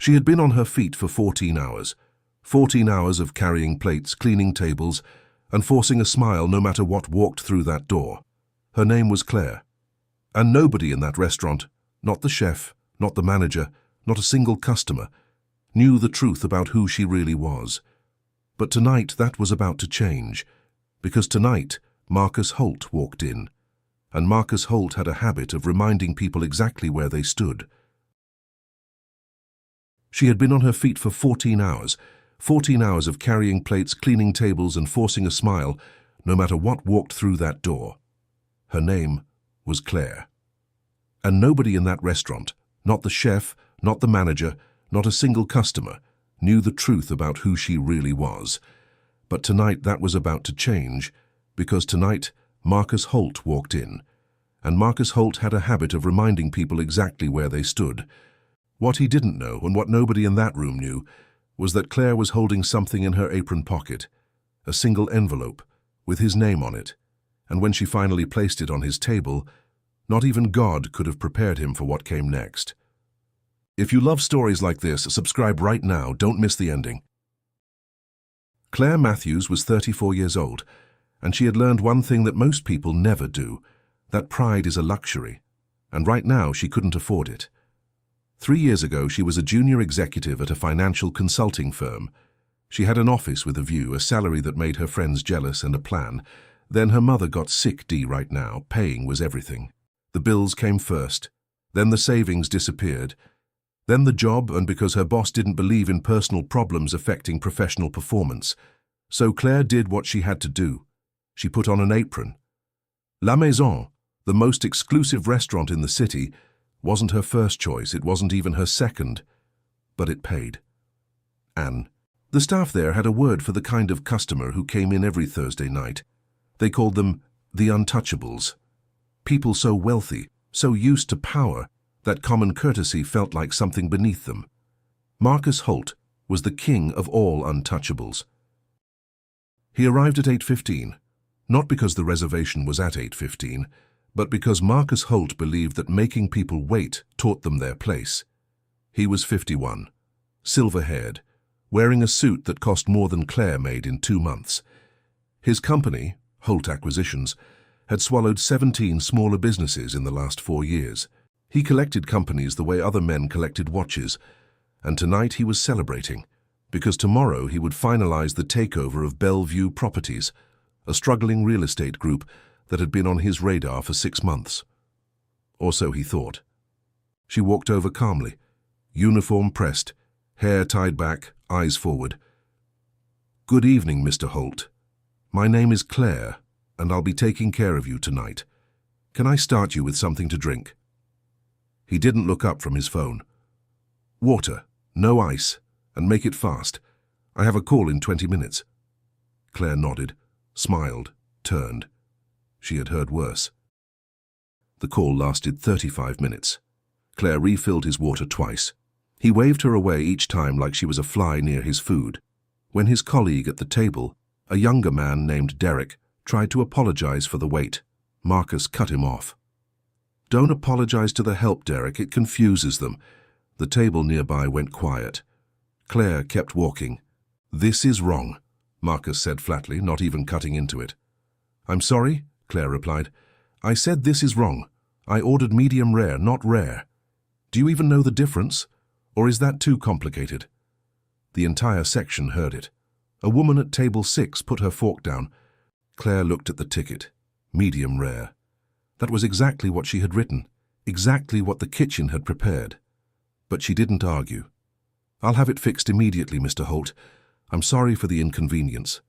She had been on her feet for 14 hours. 14 hours of carrying plates, cleaning tables, and forcing a smile no matter what walked through that door. Her name was Claire. And nobody in that restaurant, not the chef, not the manager, not a single customer, knew the truth about who she really was. But tonight that was about to change, because tonight Marcus Holt walked in. And Marcus Holt had a habit of reminding people exactly where they stood. She had been on her feet for 14 hours, 14 hours of carrying plates, cleaning tables, and forcing a smile, no matter what walked through that door. Her name was Claire. And nobody in that restaurant, not the chef, not the manager, not a single customer, knew the truth about who she really was. But tonight that was about to change, because tonight Marcus Holt walked in. And Marcus Holt had a habit of reminding people exactly where they stood. What he didn't know, and what nobody in that room knew, was that Claire was holding something in her apron pocket, a single envelope, with his name on it. And when she finally placed it on his table, not even God could have prepared him for what came next. If you love stories like this, subscribe right now, don't miss the ending. Claire Matthews was 34 years old, and she had learned one thing that most people never do, that pride is a luxury, and right now she couldn't afford it. 3 years ago, she was a junior executive at a financial consulting firm. She had an office with a view, a salary that made her friends jealous, and a plan. Then her mother got sick. Right now, paying was everything. The bills came first. Then the savings disappeared. Then the job, and because her boss didn't believe in personal problems affecting professional performance. So Claire did what she had to do. She put on an apron. La Maison, the most exclusive restaurant in the city, wasn't her first choice, it wasn't even her second, but it paid. Anne. The staff there had a word for the kind of customer who came in every Thursday night. They called them the untouchables. People so wealthy, so used to power, that common courtesy felt like something beneath them. Marcus Holt was the king of all untouchables. He arrived at 8:15, not because the reservation was at 8:15, but because Marcus Holt believed that making people wait taught them their place. He was 51, silver-haired, wearing a suit that cost more than Claire made in 2 months. His company, Holt Acquisitions, had swallowed 17 smaller businesses in the last 4 years. He collected companies the way other men collected watches, and tonight he was celebrating, because tomorrow he would finalize the takeover of Bellevue Properties, a struggling real estate group that had been on his radar for 6 months. Or so he thought. She walked over calmly, uniform pressed, hair tied back, eyes forward. "Good evening, Mr. Holt. My name is Claire, and I'll be taking care of you tonight. Can I start you with something to drink?" He didn't look up from his phone. "Water, no ice, and make it fast. I have a call in 20 minutes. Claire nodded, smiled, turned. She had heard worse. The call lasted 35 minutes. Claire refilled his water twice. He waved her away each time like she was a fly near his food. When his colleague at the table, a younger man named Derek, tried to apologize for the wait, Marcus cut him off. "Don't apologize to the help, Derek, it confuses them." The table nearby went quiet. Claire kept walking. "This is wrong," Marcus said flatly, not even cutting into it. "I'm sorry," Claire replied. "I said this is wrong. I ordered medium rare, not rare. Do you even know the difference? Or is that too complicated?" The entire section heard it. A woman at table 6 put her fork down. Claire looked at the ticket. Medium rare. That was exactly what she had written, exactly what the kitchen had prepared. But she didn't argue. "I'll have it fixed immediately, Mr. Holt. I'm sorry for the inconvenience."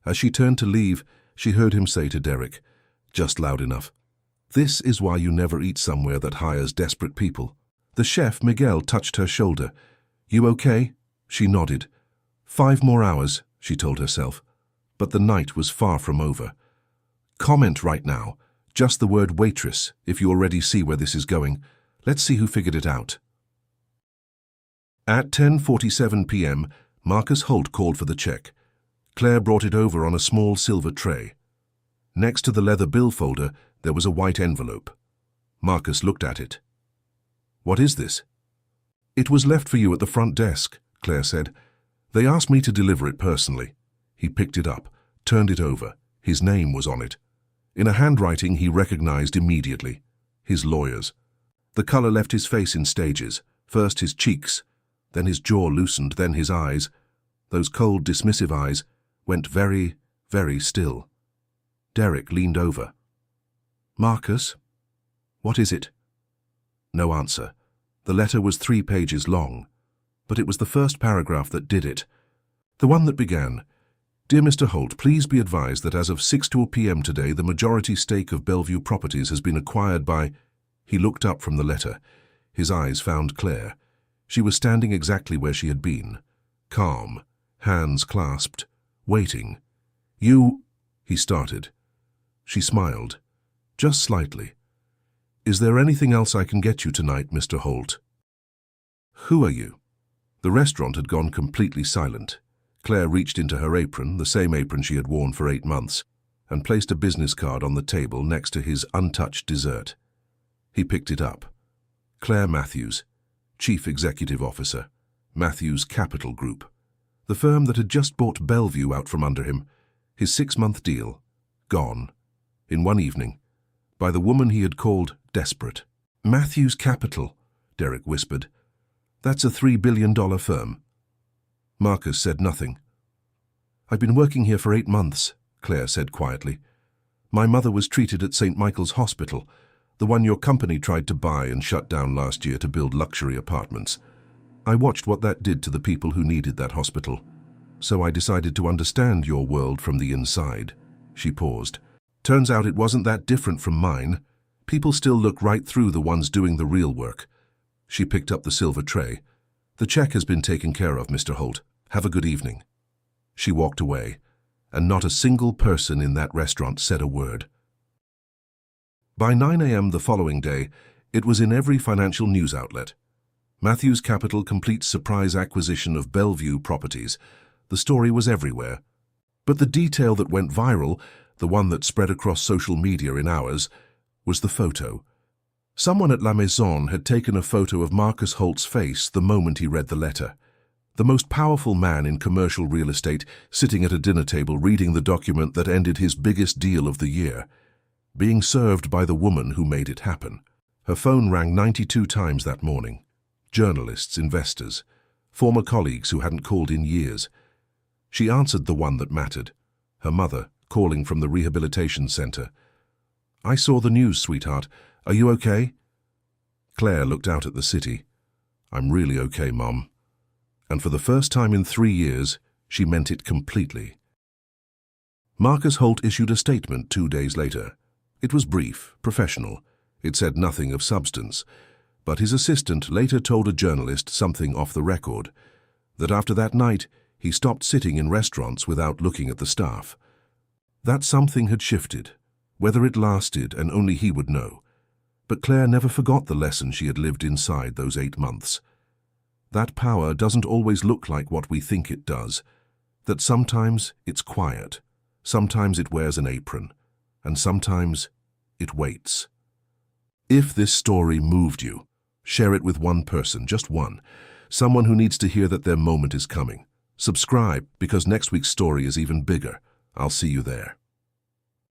As she turned to leave, she heard him say to Derek, just loud enough, "This is why you never eat somewhere that hires desperate people." The chef, Miguel, touched her shoulder. "You okay?" She nodded. 5 more hours, she told herself. But the night was far from over. "Comment right now. Just the word waitress, if you already see where this is going. Let's see who figured it out." At 10:47 p.m., Marcus Holt called for the check. Claire brought it over on a small silver tray. Next to the leather bill folder, there was a white envelope. Marcus looked at it. "What is this?" "It was left for you at the front desk," Claire said. "They asked me to deliver it personally." He picked it up, turned it over. His name was on it. In a handwriting he recognized immediately. His lawyer's. The color left his face in stages. First his cheeks, then his jaw loosened, then his eyes. Those cold, dismissive eyes went very, very still. Derek leaned over. "Marcus? What is it?" No answer. The letter was 3 pages long, but it was the first paragraph that did it. The one that began, "Dear Mr. Holt, please be advised that as of 6:00 p.m. today, the majority stake of Bellevue Properties has been acquired by—" He looked up from the letter. His eyes found Claire. She was standing exactly where she had been, calm, hands clasped, waiting. "You—" he started. She smiled, just slightly. "Is there anything else I can get you tonight, Mr. Holt?" "Who are you?" The restaurant had gone completely silent. Claire reached into her apron, the same apron she had worn for 8 months, and placed a business card on the table next to his untouched dessert. He picked it up. Claire Matthews, Chief Executive Officer, Matthews Capital Group, the firm that had just bought Bellevue out from under him. His 6-month deal, gone, in one evening, by the woman he had called desperate. "Matthews Capital," Derek whispered. "That's a $3 billion firm." Marcus said nothing. "I've been working here for 8 months, Claire said quietly. "My mother was treated at St. Michael's Hospital, the one your company tried to buy and shut down last year to build luxury apartments. I watched what that did to the people who needed that hospital. So I decided to understand your world from the inside." She paused. "Turns out it wasn't that different from mine. People still look right through the ones doing the real work." She picked up the silver tray. "The check has been taken care of, Mr. Holt. Have a good evening." She walked away, and not a single person in that restaurant said a word. By 9 a.m. the following day, it was in every financial news outlet. Matthews Capital completes surprise acquisition of Bellevue Properties. The story was everywhere. But the detail that went viral, the one that spread across social media in hours, was the photo. Someone at La Maison had taken a photo of Marcus Holt's face the moment he read the letter. The most powerful man in commercial real estate, sitting at a dinner table reading the document that ended his biggest deal of the year, being served by the woman who made it happen. Her phone rang 92 times that morning. Journalists, investors, former colleagues who hadn't called in years. She answered the one that mattered, her mother, calling from the rehabilitation center. "I saw the news, sweetheart. Are you okay?" Claire looked out at the city. "I'm really okay, Mom." And for the first time in 3 years, she meant it completely. Marcus Holt issued a statement 2 days later. It was brief, professional. It said nothing of substance. But his assistant later told a journalist something off the record, that after that night, he stopped sitting in restaurants without looking at the staff. That something had shifted. Whether it lasted, and only he would know. But Claire never forgot the lesson she had lived inside those 8 months. That power doesn't always look like what we think it does. That sometimes it's quiet, sometimes it wears an apron, and sometimes it waits. If this story moved you, share it with one person, just one. Someone who needs to hear that their moment is coming. Subscribe, because next week's story is even bigger. I'll see you there.